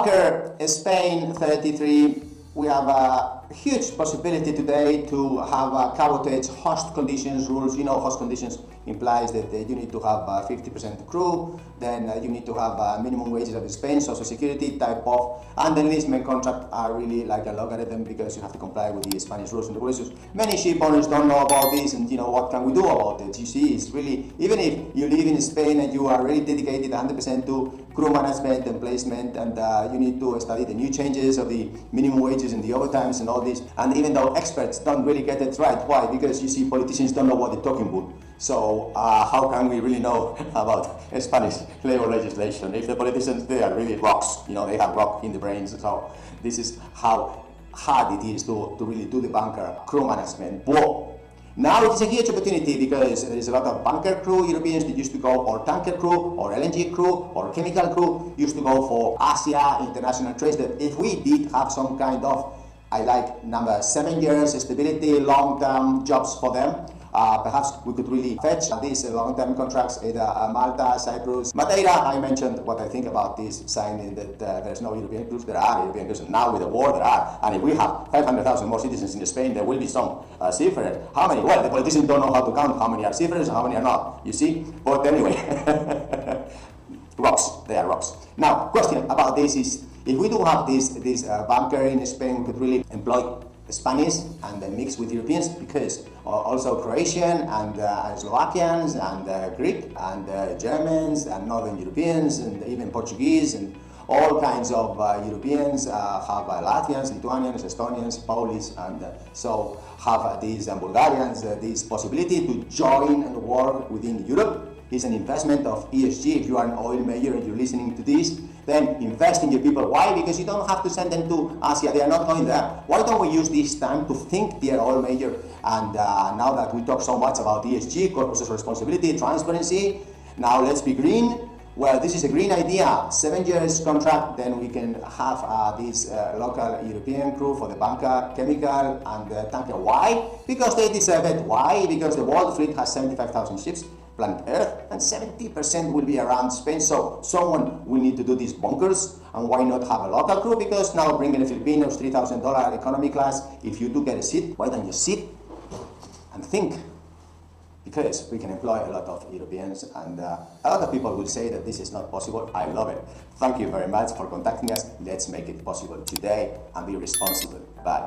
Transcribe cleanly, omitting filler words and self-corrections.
bunker, Spain 33, we have a huge possibility today to have cabotage host conditions rules. You know, host conditions implies that you need to have 50% crew, then you need to have minimum wages of Spain, social security type of, and the enlistment contract are really like a logarithm because you have to comply with the Spanish rules and regulations. Many ship owners don't know about this, and you know, what can we do about it? You see, it's really, even if you live in Spain and you are really dedicated 100% to crew management and placement, and you need to study the new changes of the minimum wages and the overtimes and all this, and even though experts don't really get it right. Why? Because you see, politicians don't know what they're talking about. So how can we really know about Spanish labor legislation if the politicians, they are really rocks, you know, they have rock in the brains. So this is how hard it is to really do the bunker crew management. But now it is a huge opportunity because there is a lot of bunker crew Europeans that used to go, or tanker crew, or LNG crew, or chemical crew, used to go for Asia, international trades. That if we did have some kind of, I like number 7 years stability, long-term jobs for them, perhaps we could really fetch these long-term contracts, either Malta, Cyprus, Madeira. I mentioned what I think about this signing, that there's no European crews. There are European crews, and now with the war there are. And if we have 500,000 more citizens in Spain, there will be some seafarers. How many? Well, the politicians don't know how to count how many are seafarers and how many are not, you see? But anyway, rocks, they are rocks. Now, question about this is, if we do have this bunker in Spain, we could really employ Spanish and then mix with Europeans, because also Croatian and Slovakians and Greek and Germans and Northern Europeans and even Portuguese and all kinds of Europeans have Latvians, Lithuanians, Estonians, Polish, and so have these Bulgarians. This possibility to join and work within Europe is an investment of ESG. If you are an oil major and you're listening to this, then invest in your people. Why? Because you don't have to send them to Asia. They are not going there. Why don't we use this time to think, dear oil major, and now that we talk so much about ESG, corporate social responsibility, transparency, now let's be green. Well, this is a green idea. 7 years contract, then we can have this local European crew for the bunker, chemical, and tanker. Why? Because they deserve it. Why? Because the world fleet has 75,000 ships, planet Earth, and 70% will be around Spain. So someone will need to do these bunkers, and why not have a local crew? Because now bringing the Filipinos $3,000 economy class, if you do get a seat, why don't you sit and think? Because we can employ a lot of Europeans, and a lot of people will say that this is not possible. I love it. Thank you very much for contacting us. Let's make it possible today and be responsible. Bye.